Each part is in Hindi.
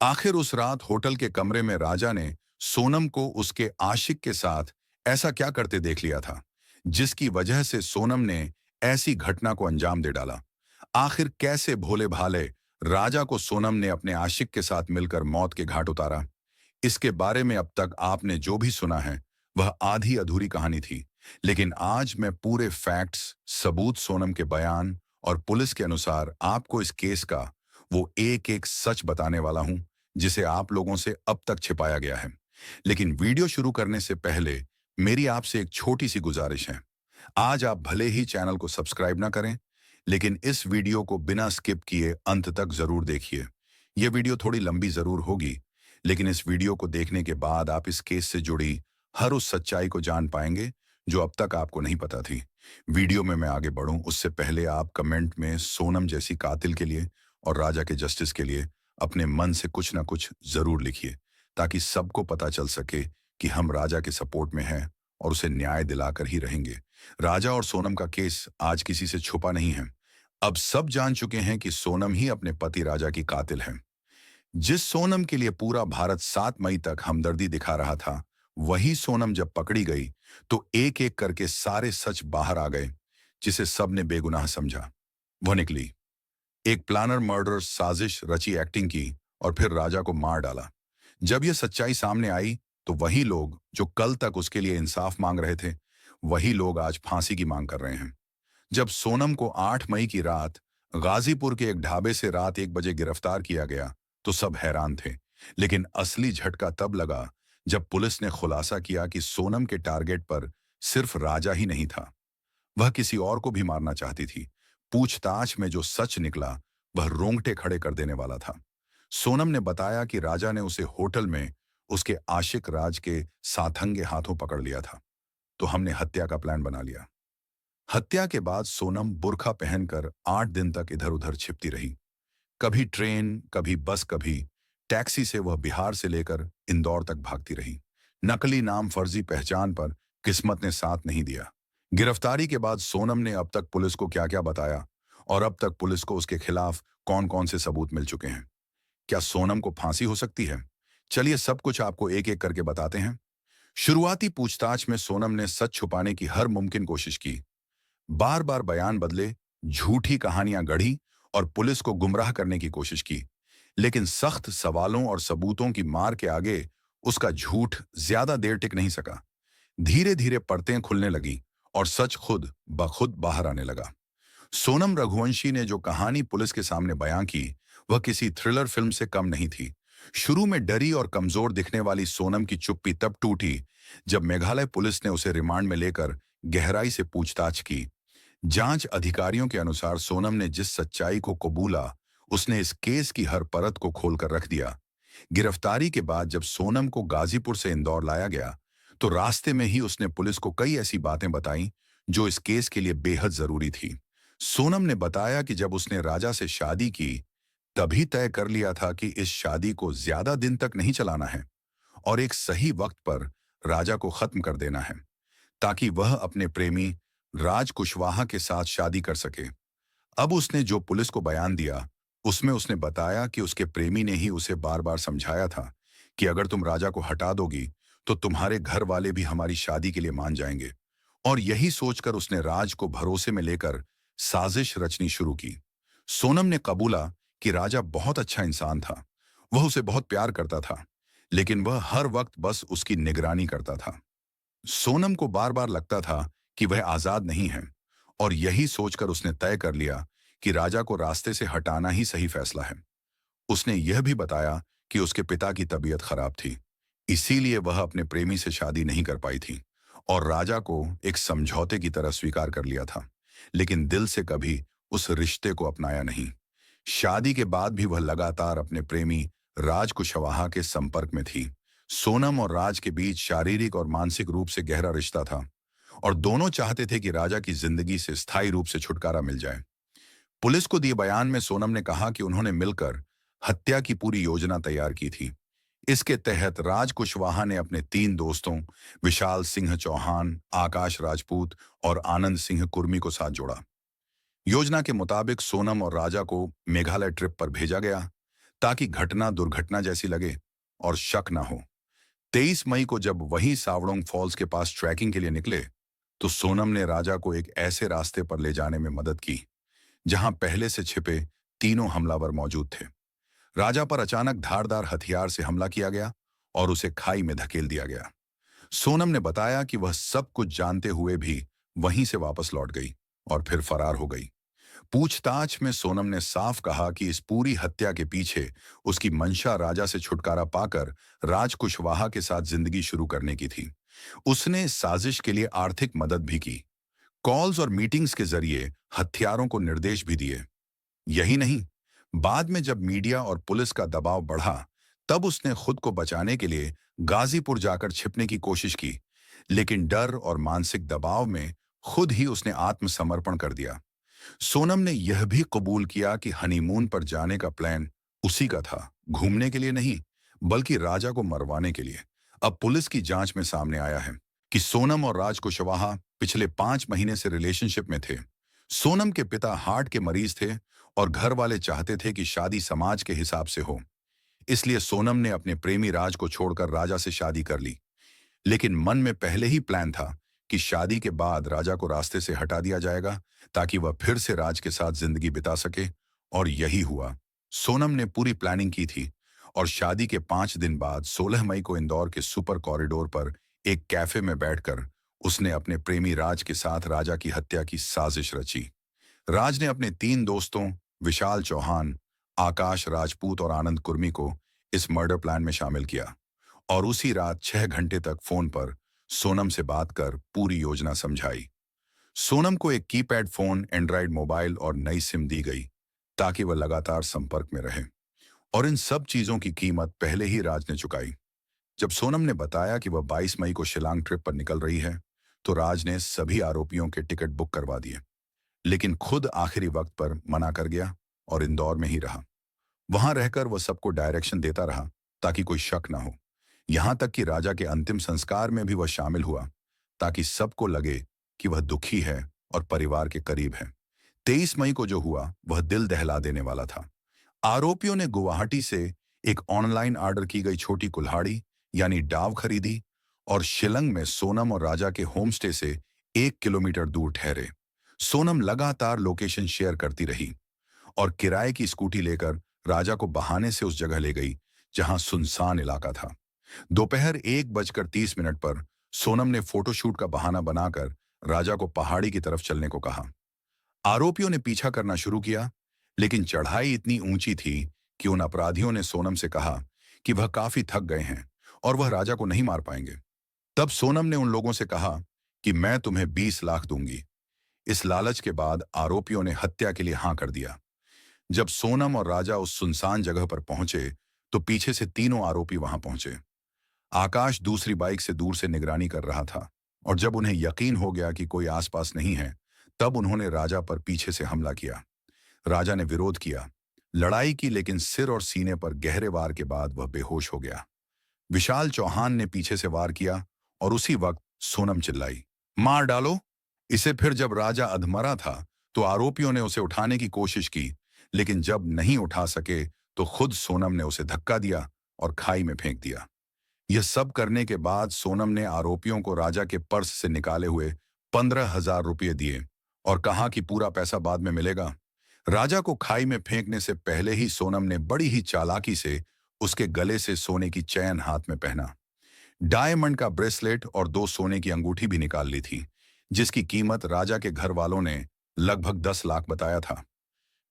आखिर उस रात होटल के कमरे में राजा ने सोनम को उसके आशिक के साथ ऐसा क्या करते देख लिया था जिसकी वजह से सोनम ने ऐसी घटना को अंजाम दे डाला। आखिर कैसे भोले भाले राजा को सोनम ने अपने आशिक के साथ मिलकर मौत के घाट उतारा। इसके बारे में अब तक आपने जो भी सुना है वह आधी अधूरी कहानी थी। लेकिन आज मैं पूरे फैक्ट्स, सबूत, सोनम के बयान और पुलिस के अनुसार आपको इस केस का वो एक एक सच बताने वाला हूं जिसे आप लोगों से अब तक छिपाया गया है। लेकिन वीडियो शुरू करने से पहले मेरी आपसे एक छोटी सी गुजारिश है। आज आप भले ही चैनल को सब्सक्राइब ना करें, लेकिन इस वीडियो को बिना स्किप किए अंत तक जरूर देखिए। यह वीडियो थोड़ी लंबी जरूर होगी, लेकिन इस वीडियो को देखने के बाद आप इस केस से जुड़ी हर उस सच्चाई को जान पाएंगे जो अब तक आपको नहीं पता थी। वीडियो में मैं आगे बढ़ूं उससे पहले आप कमेंट में सोनम जैसी कातिल के लिए और राजा के जस्टिस के लिए अपने मन से कुछ ना कुछ जरूर लिखिए, ताकि सबको पता चल सके कि हम राजा के सपोर्ट में हैं और उसे न्याय दिलाकर ही रहेंगे। राजा और सोनम का केस आज किसी से छुपा नहीं है। अब सब जान चुके हैं कि सोनम ही अपने पति राजा की कातिल है। जिस सोनम के लिए पूरा भारत 7 मई तक हमदर्दी दिखा रहा था, वही सोनम जब पकड़ी गई तो एक एक करके सारे सच बाहर आ गए जिसे सबने बेगुनाह समझा। वो निकली एक प्लानर, मर्डर, साजिश रची, एक्टिंग की और फिर राजा को मार डाला। जब यह सच्चाई सामने आई तो वही लोग जो कल तक उसके लिए इंसाफ मांग रहे थे, वही लोग आज फांसी की मांग कर रहे हैं। जब सोनम को 8 मई की रात गाजीपुर के एक ढाबे से रात 1 बजे गिरफ्तार किया गया तो सब हैरान थे। लेकिन असली झटका तब लगा जब पुलिस ने खुलासा किया कि सोनम के टारगेट पर सिर्फ राजा ही नहीं था, वह किसी और को भी मारना चाहती थी। पूछताछ में जो सच निकला वह रोंगटे खड़े कर देने वाला था। सोनम ने बताया कि राजा ने उसे होटल में उसके आशिक राज के साथंगे हाथों पकड़ लिया था, तो हमने हत्या का प्लान बना लिया। हत्या के बाद सोनम बुर्का पहनकर 8 दिन तक इधर उधर छिपती रही। कभी ट्रेन, कभी बस, कभी टैक्सी से वह बिहार से लेकर इंदौर तक भागती रही। नकली नाम, फर्जी पहचान पर किस्मत ने साथ नहीं दिया। गिरफ्तारी के बाद सोनम ने अब तक पुलिस को क्या क्या बताया और अब तक पुलिस को उसके खिलाफ कौन कौन से सबूत मिल चुके हैं। क्या सोनम को फांसी हो सकती है? चलिए सब कुछ आपको एक एक करके बताते हैं। शुरुआती पूछताछ में सोनम ने सच छुपाने की हर मुमकिन कोशिश की। बार बार बयान बदले, झूठी कहानियां गढ़ी और पुलिस को गुमराह करने की कोशिश की। लेकिन सख्त सवालों और सबूतों की मार के आगे उसका झूठ ज्यादा देर टिक नहीं सका। धीरे धीरे परतें खुलने लगी और सच खुद ब खुद बाहर आने लगा। सोनम रघुवंशी ने जो कहानी पुलिस के सामने बयां की वह किसी थ्रिलर फिल्म से कम नहीं थी। शुरू में डरी और कमजोर दिखने वाली सोनम की चुप्पी तब टूटी जब मेघालय पुलिस ने उसे रिमांड में लेकर गहराई से पूछताछ की। जांच अधिकारियों के अनुसार सोनम ने जिस सच्चाई को कबूला, उसने इस केस की हर परत को खोलकर रख दिया। गिरफ्तारी के बाद जब सोनम को गाजीपुर से इंदौर लाया गया तो रास्ते में ही उसने पुलिस को कई ऐसी बातें बताईं जो इस केस के लिए बेहद जरूरी थी। सोनम ने बताया कि जब उसने राजा से शादी की तभी तय कर लिया था कि इस शादी को ज्यादा दिन तक नहीं चलाना है और एक सही वक्त पर राजा को खत्म कर देना है, ताकि वह अपने प्रेमी राज कुशवाहा के साथ शादी कर सके। अब उसने जो पुलिस को बयान दिया उसमें उसने बताया कि उसके प्रेमी ने ही उसे बार बार समझाया था कि अगर तुम राजा को हटा दोगी तो तुम्हारे घर वाले भी हमारी शादी के लिए मान जाएंगे। और यही सोचकर उसने राज को भरोसे में लेकर साजिश रचनी शुरू की। सोनम ने कबूला कि राजा बहुत अच्छा इंसान था, वह उसे बहुत प्यार करता था, लेकिन वह हर वक्त बस उसकी निगरानी करता था। सोनम को बार बार लगता था कि वह आजाद नहीं है और यही सोचकर उसने तय कर लिया कि राजा को रास्ते से हटाना ही सही फैसला है। उसने यह भी बताया कि उसके पिता की तबीयत खराब थी, इसीलिए वह अपने प्रेमी से शादी नहीं कर पाई थी और राजा को एक समझौते की तरह स्वीकार कर लिया था, लेकिन दिल से कभी उस रिश्ते को अपनाया नहीं। शादी के बाद भी वह लगातार अपने प्रेमी राज कुशवाहा के संपर्क में थी। सोनम और राज के बीच शारीरिक और मानसिक रूप से गहरा रिश्ता था और दोनों चाहते थे कि राजा की जिंदगी से स्थायी रूप से छुटकारा मिल जाए। पुलिस को दिए बयान में सोनम ने कहा कि उन्होंने मिलकर हत्या की पूरी योजना तैयार की थी। इसके तहत राज कुशवाहा ने अपने 3 दोस्तों विशाल सिंह चौहान, आकाश राजपूत और आनंद सिंह कुर्मी को साथ जोड़ा। योजना के मुताबिक सोनम और राजा को मेघालय ट्रिप पर भेजा गया ताकि घटना दुर्घटना जैसी लगे और शक ना हो। 23 मई को जब वही सावड़ोंग फॉल्स के पास ट्रैकिंग के लिए निकले, तो सोनम ने राजा को एक ऐसे रास्ते पर ले जाने में मदद की जहां पहले से छिपे तीनों हमलावर मौजूद थे। राजा पर अचानक धारदार हथियार से हमला किया गया और उसे खाई में धकेल दिया गया। सोनम ने बताया कि वह सब कुछ जानते हुए भी वहीं से वापस लौट गई और फिर फरार हो गई। पूछताछ में सोनम ने साफ कहा कि इस पूरी हत्या के पीछे उसकी मंशा राजा से छुटकारा पाकर राज कुशवाहा के साथ जिंदगी शुरू करने की थी। उसने इस साजिश के लिए आर्थिक मदद भी की, कॉल्स और मीटिंग्स के जरिए हत्यारों को निर्देश भी दिए। यही नहीं, बाद में जब मीडिया और पुलिस का दबाव बढ़ा, तब उसने खुद को बचाने के लिए गाजीपुर जाकर छिपने की कोशिश की, लेकिन डर और मानसिक दबाव में खुद ही उसने आत्मसमर्पण कर दिया। सोनम ने यह भी कबूल किया कि हनीमून पर जाने का प्लान उसी का था, घूमने के लिए नहीं, बल्कि राजा को मरवाने के लिए। अब पुलिस की जांच में सामने आया है कि सोनम और राज कुशवाहा पिछले 5 महीने से रिलेशनशिप में थे। सोनम के पिता हार्ट के मरीज थे और घर वाले चाहते थे कि शादी समाज के हिसाब से हो। इसलिए सोनम ने अपने प्रेमी राज को छोड़कर राजा से शादी कर ली। लेकिन मन में पहले ही प्लान था कि शादी के बाद राजा को रास्ते से हटा दिया जाएगा ताकि वह फिर से राज के साथ जिंदगी बिता सके, और यही हुआ। सोनम ने पूरी प्लानिंग की थी और शादी के 5 दिन बाद 16 मई को इंदौर के सुपर कॉरिडोर पर एक कैफे में बैठकर उसने अपने प्रेमी राज के साथ राजा की हत्या की साजिश रची। राज ने अपने 3 दोस्तों विशाल चौहान, आकाश राजपूत और आनंद कुर्मी को इस मर्डर प्लान में शामिल किया और उसी रात 6 घंटे तक फोन पर सोनम से बात कर पूरी योजना समझाई। सोनम को एक कीपैड फोन, एंड्रॉइड मोबाइल और नई सिम दी गई ताकि वह लगातार संपर्क में रहे, और इन सब चीजों की कीमत पहले ही राज ने चुकाई। जब सोनम ने बताया कि वह 22 मई को शिलांग ट्रिप पर निकल रही है, तो राज ने सभी आरोपियों के टिकट बुक करवा दिए, लेकिन खुद आखिरी वक्त पर मना कर गया और इंदौर में ही रहा। वहां रहकर वह सबको डायरेक्शन देता रहा ताकि कोई शक ना हो। यहां तक कि राजा के अंतिम संस्कार में भी वह शामिल हुआ ताकि सबको लगे कि वह दुखी है और परिवार के करीब है। 23 मई को जो हुआ वह दिल दहला देने वाला था। आरोपियों ने गुवाहाटी से एक ऑनलाइन ऑर्डर की गई छोटी कुल्हाड़ी यानी डाव खरीदी और शिलंग में सोनम और राजा के होमस्टे से 1 किलोमीटर दूर ठहरे। सोनम लगातार लोकेशन शेयर करती रही और किराए की स्कूटी लेकर राजा को बहाने से उस जगह ले गई जहां सुनसान इलाका था। दोपहर 1:30 पर सोनम ने फोटोशूट का बहाना बनाकर राजा को पहाड़ी की तरफ चलने को कहा। आरोपियों ने पीछा करना शुरू किया, लेकिन चढ़ाई इतनी ऊंची थी कि उन अपराधियों ने सोनम से कहा कि वह काफी थक गए हैं और वह राजा को नहीं मार पाएंगे। तब सोनम ने उन लोगों से कहा कि मैं तुम्हें 20 लाख दूंगी। इस लालच के बाद आरोपियों ने हत्या के लिए हां कर दिया। जब सोनम और राजा उस सुनसान जगह पर पहुंचे, तो पीछे से तीनों आरोपी वहां पहुंचे। आकाश दूसरी बाइक से दूर से निगरानी कर रहा था, और जब उन्हें यकीन हो गया कि कोई आसपास नहीं है, तब उन्होंने राजा पर पीछे से हमला किया। राजा ने विरोध किया, लड़ाई की, लेकिन सिर और सीने पर गहरे वार के बाद वह बेहोश हो गया। विशाल चौहान ने पीछे से वार किया और उसी वक्त सोनम चिल्लाई, मार डालो इसे। फिर जब राजा अधमरा था, तो आरोपियों ने उसे उठाने की कोशिश की, लेकिन जब नहीं उठा सके तो खुद सोनम ने उसे धक्का दिया और खाई में फेंक दिया। यह सब करने के बाद सोनम ने आरोपियों को राजा के पर्स से निकाले हुए 15,000 रुपये दिए और कहा कि पूरा पैसा बाद में मिलेगा। राजा को खाई में फेंकने से पहले ही सोनम ने बड़ी ही चालाकी से उसके गले से सोने की चैन हाथ में पहना। डायमंड का ब्रेसलेट और 2 सोने की अंगूठी भी निकाल ली थी, जिसकी कीमत राजा के घर वालों ने लगभग 10 लाख बताया था।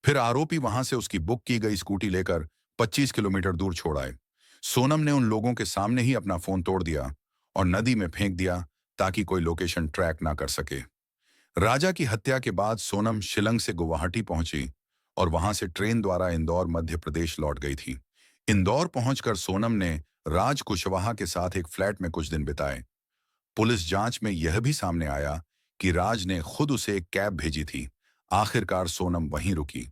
फिर आरोपी वहां से उसकी बुक की गई स्कूटी लेकर 25 किलोमीटर दूर छोड़ आए। सोनम ने उन लोगों के सामने ही अपना फोन तोड़ दिया और नदी में फेंक दिया ताकि कोई लोकेशन ट्रैक ना कर सके। राजा की हत्या के बाद सोनम शिलंग से गुवाहाटी पहुंची और वहां से ट्रेन द्वारा इंदौर मध्य प्रदेश लौट गई थी। इंदौर पहुंचकर सोनम ने राज कुशवाहा के साथ एक फ्लैट में कुछ दिन बिताए। पुलिस जांच में यह भी सामने आया कि राज ने खुद उसे एक कैब भेजी थी। आखिरकार सोनम वहीं रुकी,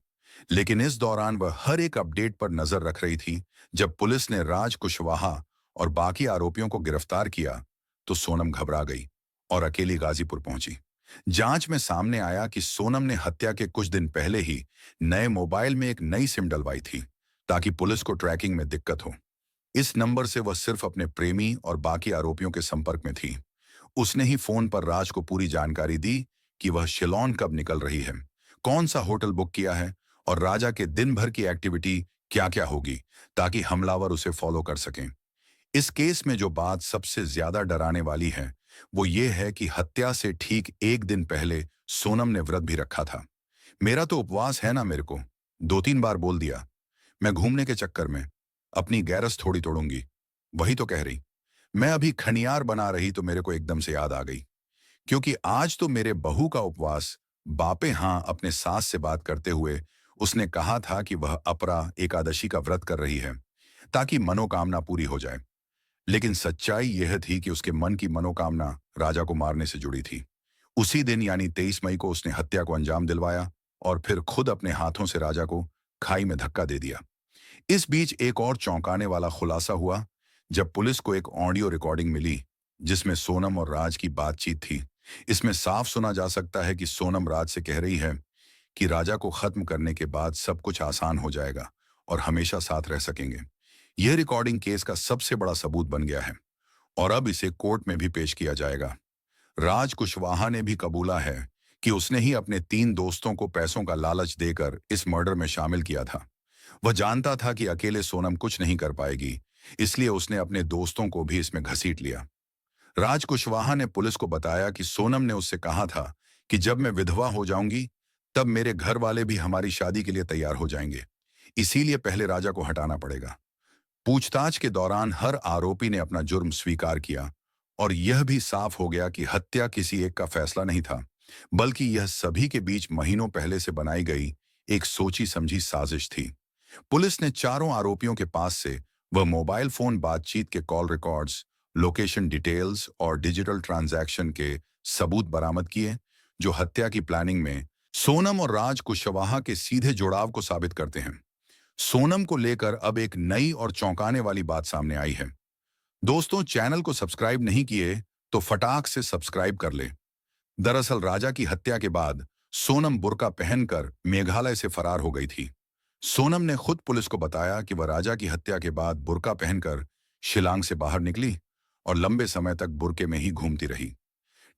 लेकिन इस दौरान वह हर एक अपडेट पर नजर रख रही थी। जब पुलिस ने राज कुशवाहा और बाकी आरोपियों को गिरफ्तार किया, तो सोनम घबरा गई और अकेली गाजीपुर पहुंची। जांच में सामने आया कि सोनम ने हत्या के कुछ दिन पहले ही नए मोबाइल में एक नई सिम डलवाई थी, ताकि पुलिस को ट्रैकिंग में दिक्कत हो। इस नंबर से वह सिर्फ अपने प्रेमी और बाकी आरोपियों के संपर्क में थी। उसने ही फोन पर राज को पूरी जानकारी दी कि वह शिलोन कब निकल रही है, कौन सा होटल बुक किया है और राजा के दिन भर की एक्टिविटी क्या क्या होगी, ताकि हमलावर उसे फॉलो कर सकें। इस केस में जो बात सबसे ज्यादा डराने वाली है वो ये है कि हत्या से ठीक एक दिन पहले सोनम ने व्रत भी रखा था। मेरा तो उपवास है ना, मेरे को 2-3 बार बोल दिया। मैं घूमने के चक्कर में अपनी गैरस थोड़ी तोड़ूंगी। वही तो कह रही। मैं अभी खनियार बना रही तो मेरे को एकदम से याद आ गई, क्योंकि आज तो मेरे बहू का उपवास। बापे हाँ, अपने सास से बात करते हुए उसने कहा था कि वह अपरा एकादशी का व्रत कर रही है ताकि मनोकामना पूरी हो जाए। लेकिन सच्चाई यह थी कि उसके मन की मनोकामना राजा को मारने से जुड़ी थी। उसी दिन यानी 23 मई को उसने हत्या को अंजाम दिलवाया और फिर खुद अपने हाथों से राजा को खाई में धक्का दे दिया। इस बीच एक और चौंकाने वाला खुलासा हुआ जब पुलिस को एक ऑडियो रिकॉर्डिंग मिली जिसमें सोनम और राज की बातचीत थी। इसमें साफ सुना जा सकता है कि सोनम राज से कह रही है कि राजा को खत्म करने के बाद सब कुछ आसान हो जाएगा और हमेशा साथ रह सकेंगे। यह रिकॉर्डिंग केस का सबसे बड़ा सबूत बन गया है और अब इसे कोर्ट में भी पेश किया जाएगा। राज कुशवाहा ने भी कबूला है कि उसने ही अपने 3 दोस्तों को पैसों का लालच देकर इस मर्डर में शामिल किया था। वह जानता था कि अकेले सोनम कुछ नहीं कर पाएगी, इसलिए उसने अपने दोस्तों को भी इसमें घसीट लिया। राज कुशवाहा ने पुलिस को बताया कि सोनम ने उससे कहा था कि जब मैं विधवा हो जाऊंगी तब मेरे घर वाले भी हमारी शादी के लिए तैयार हो जाएंगे, इसीलिए पहले राजा को हटाना पड़ेगा। पूछताछ के दौरान हर आरोपी ने अपना जुर्म स्वीकार किया और यह भी साफ हो गया कि हत्या किसी एक का फैसला नहीं था, बल्कि यह सभी के बीच महीनों पहले से बनाई गई एक सोची समझी साजिश थी। पुलिस ने चारों आरोपियों के पास से वह मोबाइल फोन बातचीत के कॉल रिकॉर्ड्स, लोकेशन डिटेल्स और डिजिटल ट्रांजैक्शन के सबूत बरामद किए, जो हत्या की प्लानिंग में सोनम और राज कुशवाहा के सीधे जुड़ाव को साबित करते हैं। सोनम को लेकर अब एक नई और चौंकाने वाली बात सामने आई है। दोस्तों, चैनल को सब्सक्राइब नहीं किए तो फटाक से सब्सक्राइब कर ले। दरअसल राजा की हत्या के बाद सोनम बुर्का पहनकर मेघालय से फरार हो गई थी। सोनम ने खुद पुलिस को बताया कि वह राजा की हत्या के बाद बुर्का पहनकर शिलांग से बाहर निकली और लंबे समय तक बुर्के में ही घूमती रही।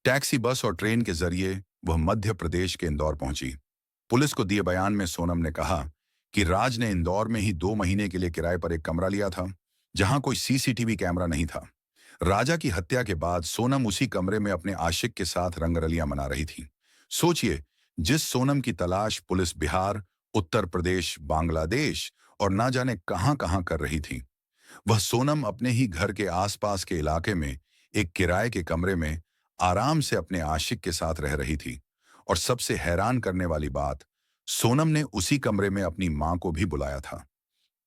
टैक्सी, बस और ट्रेन के जरिए वह मध्य प्रदेश के इंदौर पहुंची। पुलिस को दिए बयान में सोनम ने कहा कि राज ने इंदौर में ही 2 महीने के लिए किराए पर एक कमरा लिया था, जहां कोई सीसीटीवी कैमरा नहीं था। राजा की हत्या के बाद सोनम उसी कमरे में अपने आशिक के साथ रंगरलियां मना रही थी। सोचिए, जिस सोनम की तलाश पुलिस बिहार, उत्तर प्रदेश, बांग्लादेश और ना जाने कहां-कहां कर रही थी, वह सोनम अपने ही घर के आसपास के इलाके में एक किराए के कमरे में आराम से अपने आशिक के साथ रह रही थी। और सबसे हैरान करने वाली बात, सोनम ने उसी कमरे में अपनी मां को भी बुलाया था।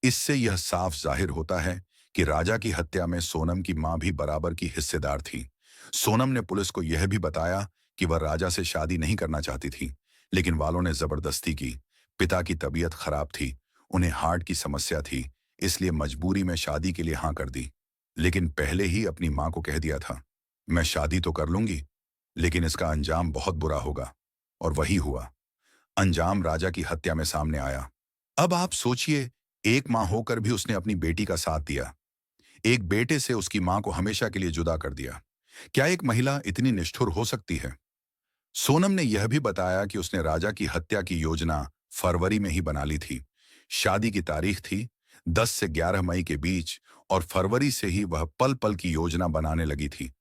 इससे यह साफ जाहिर होता है कि राजा की हत्या में सोनम की मां भी बराबर की हिस्सेदार थी। सोनम ने पुलिस को यह भी बताया कि वह राजा से शादी नहीं करना चाहती थी, लेकिन वालों ने जबरदस्ती की। पिता की तबीयत खराब थी, उन्हें हार्ट की समस्या थी, इसलिए मजबूरी में शादी के लिए हाँ कर दी। लेकिन पहले ही अपनी मां को कह दिया था, मैं शादी तो कर लूंगी, लेकिन इसका अंजाम बहुत बुरा होगा। और वही हुआ। अंजाम राजा की हत्या में सामने आया। अब आप सोचिए, एक मां होकर भी उसने अपनी बेटी का साथ दिया, एक बेटे से उसकी मां को हमेशा के लिए जुदा कर दिया। क्या एक महिला इतनी निष्ठुर हो सकती है? सोनम ने यह भी बताया कि उसने राजा की हत्या की योजना फरवरी में ही बना ली थी। शादी की तारीख थी 10 से 11 मई के बीच और फरवरी से ही वह पल पल की योजना बनाने लगी थी।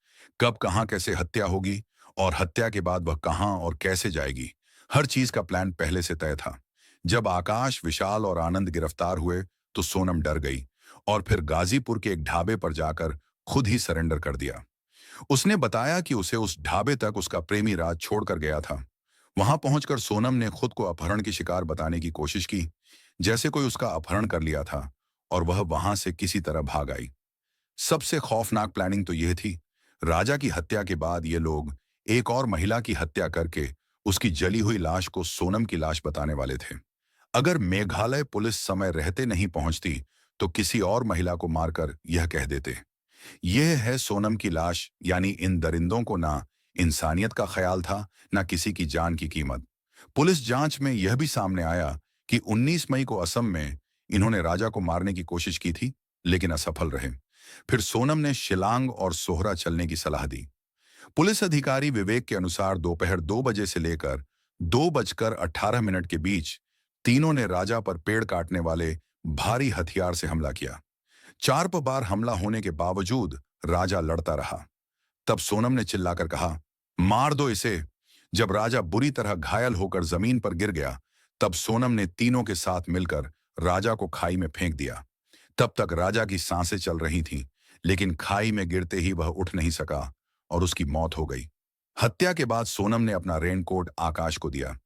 कब कहां कैसे हत्या होगी और हत्या के बाद वह कहां और कैसे जाएगी, हर चीज का प्लान पहले से तय था। जब आकाश, विशाल और आनंद गिरफ्तार हुए तो सोनम डर गई और फिर गाजीपुर के एक ढाबे पर जाकर खुद ही सरेंडर कर दिया। उसने बताया कि उसे उस ढाबे तक उसका प्रेमी राज छोड़कर गया था। वहां पहुंचकर सोनम ने खुद को अपहरण की शिकार बताने की कोशिश की, जैसे कोई उसका अपहरण कर लिया था, और वह वहां से किसी तरह भाग आई। सबसे खौफनाक प्लानिंग तो यह थी, राजा की हत्या के बाद ये लोग एक और महिला की हत्या करके उसकी जली हुई लाश को सोनम की लाश बताने वाले थे। अगर मेघालय पुलिस समय रहते नहीं पहुंचती तो किसी और महिला को मारकर यह कह देते, यह है सोनम की लाश। यानी इन दरिंदों को ना इंसानियत का ख्याल था, ना किसी की जान की कीमत। पुलिस जांच में यह भी सामने आया कि 19 मई को असम में इन्होंने राजा को मारने की कोशिश की थी, लेकिन असफल रहे। फिर सोनम ने शिलांग और सोहरा चलने की सलाह दी। पुलिस अधिकारी विवेक के अनुसार दोपहर 2 बजे से लेकर 2:18 के बीच तीनों ने राजा पर पेड़ काटने वाले भारी हथियार से हमला किया। 4 बार हमला होने के बावजूद राजा लड़ता रहा। तब सोनम ने चिल्लाकर कहा, मार दो इसे। जब राजा बुरी तरह घायल होकर जमीन पर गिर गया, तब सोनम ने तीनों के साथ मिलकर राजा को खाई में फेंक दिया। तब तक राजा की सांसें चल रही थीं, लेकिन खाई में गिरते ही वह उठ नहीं सका और उसकी मौत हो गई। हत्या के बाद सोनम ने अपना रेनकोट आकाश को दिया,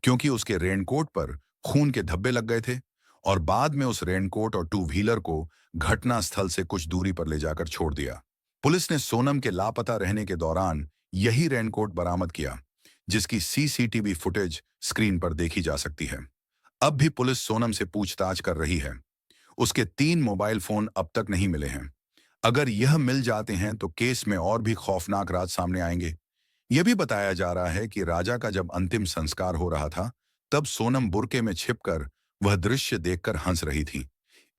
क्योंकि उसके रेनकोट पर खून के धब्बे लग गए थे, और बाद में उस रेनकोट और टू व्हीलर को घटना स्थल से कुछ दूरी पर ले जाकर छोड़ दिया। पुलिस ने सोनम के लापता रहने के दौरान यही रेनकोट बरामद किया, जिसकी सीसीटीवी फुटेज स्क्रीन पर देखी जा सकती है। अब भी पुलिस सोनम से पूछताछ कर रही है। उसके 3 मोबाइल फोन अब तक नहीं मिले हैं। अगर यह मिल जाते हैं तो केस में और भी खौफनाक राज सामने आएंगे। यह भी बताया जा रहा है कि राजा का जब अंतिम संस्कार हो रहा था, तब सोनम बुर्के में छिपकर वह दृश्य देखकर हंस रही थी।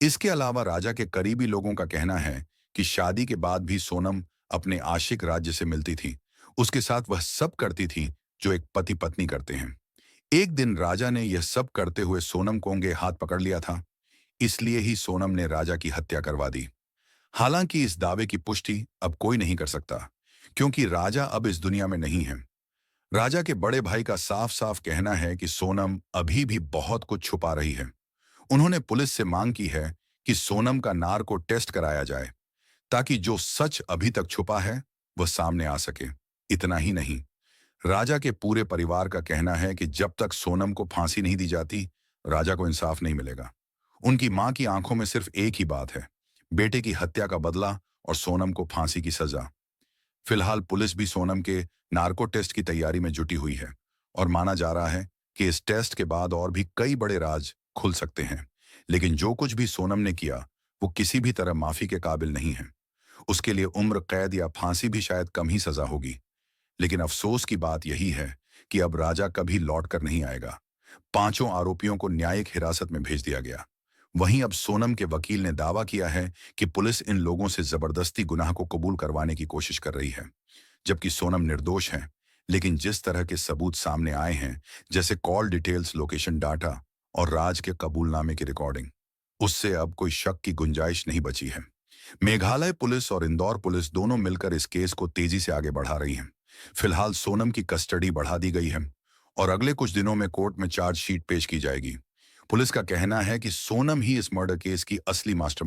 इसके अलावा राजा के करीबी लोगों का कहना है कि शादी के बाद भी सोनम अपने आशिक राज्य से मिलती थी। उसके साथ वह सब करती थी जो एक पति पत्नी करते हैं। एक दिन राजा ने यह सब करते हुए सोनम को रंगे हाथ पकड़ लिया था, इसलिए ही सोनम ने राजा की हत्या करवा दी। हालांकि इस दावे की पुष्टि अब कोई नहीं कर सकता, क्योंकि राजा अब इस दुनिया में नहीं है। राजा के बड़े भाई का साफ साफ कहना है कि सोनम अभी भी बहुत कुछ छुपा रही है। उन्होंने पुलिस से मांग की है कि सोनम का नार्को टेस्ट कराया जाए, ताकि जो सच अभी तक छुपा है वह सामने आ सके। इतना ही नहीं, राजा के पूरे परिवार का कहना है कि जब तक सोनम को फांसी नहीं दी जाती, राजा को इंसाफ नहीं मिलेगा। उनकी मां की आंखों में सिर्फ एक ही बात है, बेटे की हत्या का बदला और सोनम को फांसी की सजा। फिलहाल पुलिस भी सोनम के नार्को टेस्ट की तैयारी में जुटी हुई है, और माना जा रहा है कि इस टेस्ट के बाद और भी कई बड़े राज खुल सकते हैं। लेकिन जो कुछ भी सोनम ने किया, वो किसी भी तरह माफी के काबिल नहीं है। उसके लिए उम्र कैद या फांसी भी शायद कम ही सजा होगी। लेकिन अफसोस की बात यही है कि अब राजा कभी लौट कर नहीं आएगा। 5 आरोपियों को न्यायिक हिरासत में भेज दिया गया। वहीं अब सोनम के वकील ने दावा किया है कि पुलिस इन लोगों से जबरदस्ती गुनाह को कबूल करवाने की कोशिश कर रही है, जबकि सोनम निर्दोष है। लेकिन जिस तरह के सबूत सामने आए हैं, जैसे कॉल डिटेल्स, लोकेशन डाटा और राज के कबूलनामे की रिकॉर्डिंग, उससे अब कोई शक की गुंजाइश नहीं बची है। मेघालय पुलिस और इंदौर पुलिस दोनों मिलकर इस केस को तेजी से आगे बढ़ा रही हैं। फिलहाल सोनम की कस्टडी बढ़ा दी गई है और अगले कुछ दिनों में कोर्ट में चार्जशीट पेश की जाएगी। पुलिस का कहना है कि सोनम ही इस मर्डर केस की असली मास्टर